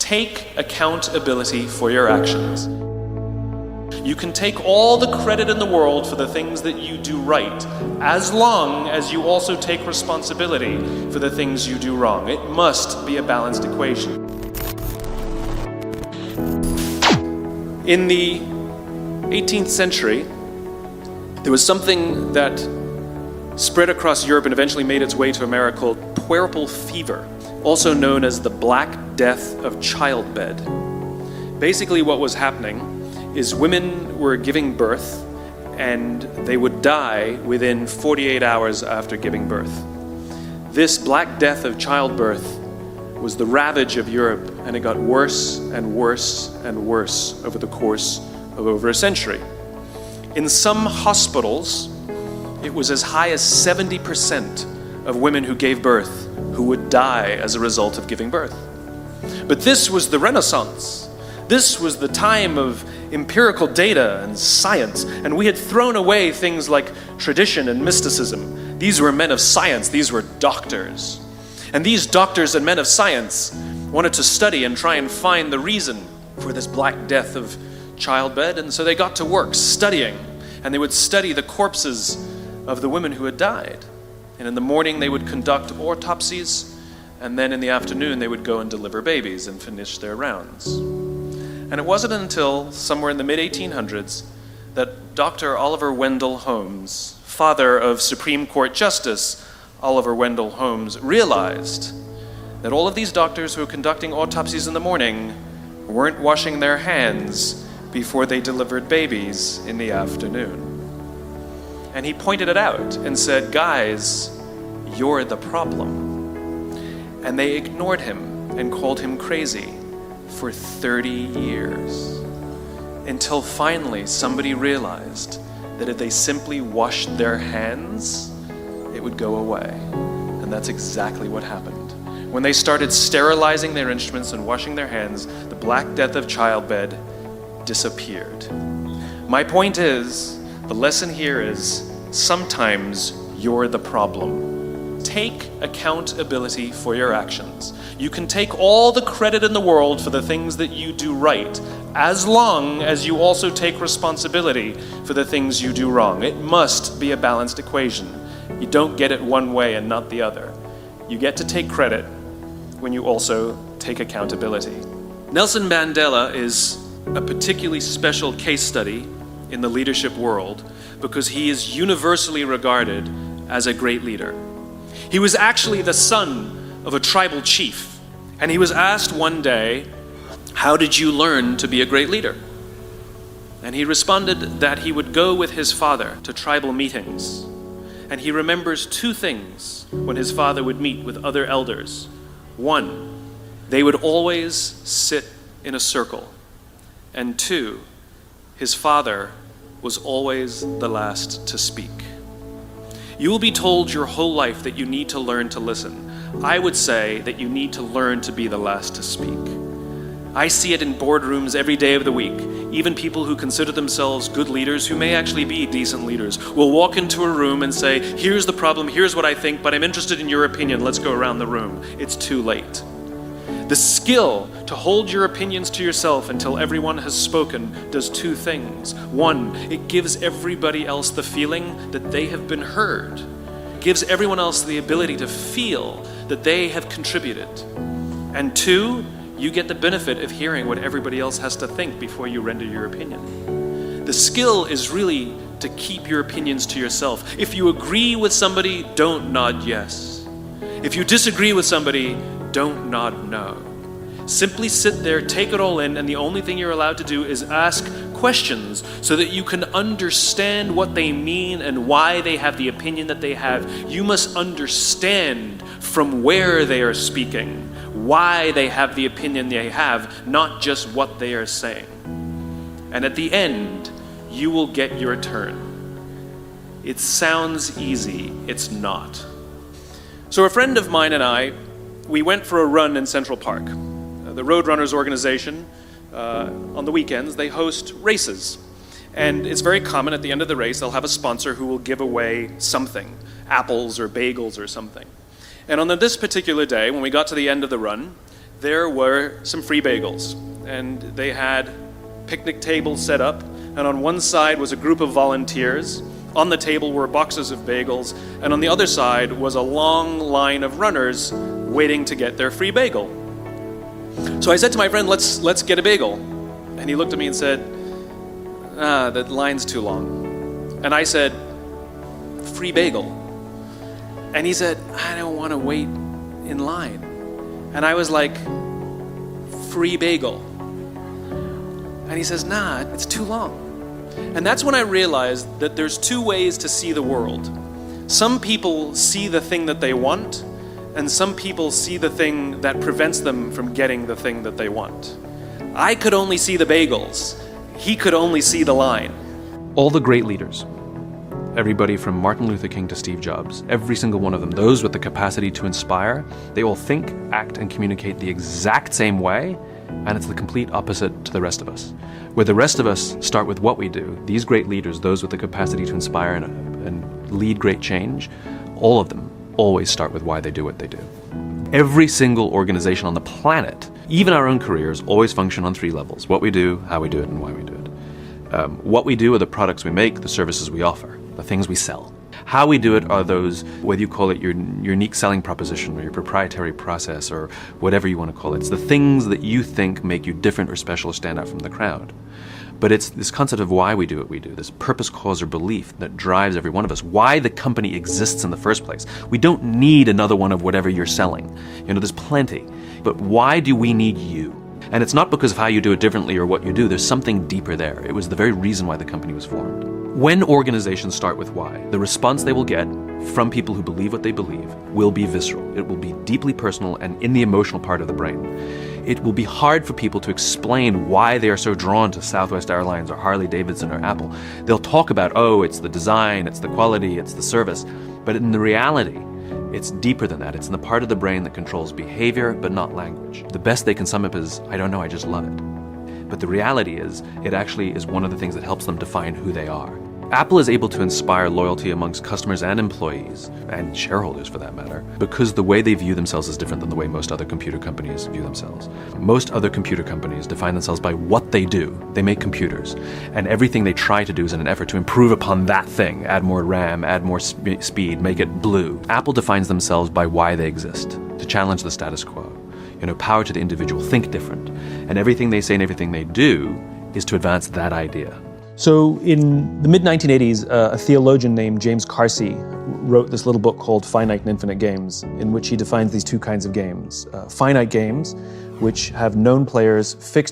Take accountability for your actions. You can take all the credit in the world for the things that you do right, as long as you also take responsibility for the things you do wrong. It must be a balanced equation. In the 18th century, there was something that spread across Europe and eventually made its way to America called puerperal fever, also known as the Black Death of childbed. Basically what was happening is women were giving birth and they would die within 48 hours after giving birth. This Black Death of childbirth was the ravage of Europe, and it got worse and worse and worse over the course of over a century. In some hospitals, it was as high as 70% of women who gave birth who would die as a result of giving birth. But this was the Renaissance. This was the time of empirical data and science, and we had thrown away things like tradition and mysticism. These were men of science, these were doctors. And these doctors and men of science wanted to study and try and find the reason for this Black Death of childbed, and so they got to work studying, and they would study the corpses of the women who had died. And in the morning they would conduct autopsies, and then in the afternoon they would go and deliver babies and finish their rounds. And it wasn't until somewhere in the mid-1800s that Dr. Oliver Wendell Holmes, father of Supreme Court Justice Oliver Wendell Holmes, realized that all of these doctors who were conducting autopsies in the morning weren't washing their hands before they delivered babies in the afternoon. And he pointed it out and said, "Guys, you're the problem." And they ignored him and called him crazy for 30 years, until finally somebody realized that if they simply washed their hands, it would go away. And that's exactly what happened. When they started sterilizing their instruments and washing their hands, the Black Death of childbed disappeared. My point is, the lesson here is, sometimes you're the problem. Take accountability for your actions. You can take all the credit in the world for the things that you do right, as long as you also take responsibility for the things you do wrong. It must be a balanced equation. You don't get it one way and not the other. You get to take credit when you also take accountability. Nelson Mandela is a particularly special case study in the leadership world because he is universally regarded as a great leader. He was actually the son of a tribal chief, and he was asked one day, "How did you learn to be a great leader?" And he responded that he would go with his father to tribal meetings, and he remembers two things when his father would meet with other elders. One, they would always sit in a circle, and two, his father was always the last to speak. You will be told your whole life that you need to learn to listen. I would say that you need to learn to be the last to speak. I see it in boardrooms every day of the week. Even people who consider themselves good leaders, who may actually be decent leaders, will walk into a room and say, "Here's the problem, here's what I think, but I'm interested in your opinion, let's go around the room." It's too late. The skill to hold your opinions to yourself until everyone has spoken does two things. One, it gives everybody else the feeling that they have been heard. It gives everyone else the ability to feel that they have contributed. And two, you get the benefit of hearing what everybody else has to think before you render your opinion. The skill is really to keep your opinions to yourself. If you agree with somebody, don't nod yes. If you disagree with somebody, don't nod no. Simply sit there, take it all in, and the only thing you're allowed to do is ask questions so that you can understand what they mean and why they have the opinion that they have. You must understand from where they are speaking, why they have the opinion they have, not just what they are saying. And at the end, you will get your turn. It sounds easy, it's not. So a friend of mine and I, we went for a run in Central Park. The Roadrunners organization, on the weekends, they host races. And it's very common at the end of the race, they'll have a sponsor who will give away something, apples or bagels or something. And on this particular day, when we got to the end of the run, there were some free bagels, and they had picnic tables set up, and on one side was a group of volunteers. On the table were boxes of bagels, and on the other side was a long line of runners waiting to get their free bagel. So I said to my friend, let's get a bagel. And he looked at me and said, that line's too long. And I said, free bagel. And he said, I don't want to wait in line. And I was like, free bagel. And he says, nah, it's too long. And that's when I realized that there's two ways to see the world. Some people see the thing that they want, and some people see the thing that prevents them from getting the thing that they want. I could only see the bagels. He could only see the line. All the great leaders, everybody from Martin Luther King to Steve Jobs, every single one of them, those with the capacity to inspire, they all think, act, and communicate the exact same way, and it's the complete opposite to the rest of us. Where the rest of us start with what we do, these great leaders, those with the capacity to inspire and lead great change, all of them always start with why they do what they do. Every single organization on the planet, even our own careers, always function on three levels: what we do, how we do it, and why we do it. What we do are the products we make, the services we offer, the things we sell. How we do it are those, whether you call it your unique selling proposition or your proprietary process or whatever you want to call it. It's the things that you think make you different or special or stand out from the crowd. But it's this concept of why we do what we do, this purpose, cause, or belief that drives every one of us, why the company exists in the first place. We don't need another one of whatever you're selling. There's plenty. But why do we need you? And it's not because of how you do it differently or what you do. There's something deeper there. It was the very reason why the company was formed. When organizations start with why, the response they will get from people who believe what they believe will be visceral. It will be deeply personal and in the emotional part of the brain. It will be hard for people to explain why they are so drawn to Southwest Airlines or Harley Davidson or Apple. They'll talk about, it's the design, it's the quality, it's the service. But in the reality, it's deeper than that. It's in the part of the brain that controls behavior, but not language. The best they can sum up is, I don't know, I just love it. But the reality is, it actually is one of the things that helps them define who they are. Apple is able to inspire loyalty amongst customers and employees, and shareholders for that matter, because the way they view themselves is different than the way most other computer companies view themselves. Most other computer companies define themselves by what they do. They make computers, and everything they try to do is in an effort to improve upon that thing. Add more RAM, add more speed, make it blue. Apple defines themselves by why they exist, to challenge the status quo. Power to the individual, think different. And everything they say and everything they do is to advance that idea. So in the mid-1980s, a theologian named James Carsey wrote this little book called Finite and Infinite Games, in which he defines these two kinds of games. Finite games, which have known players, fixed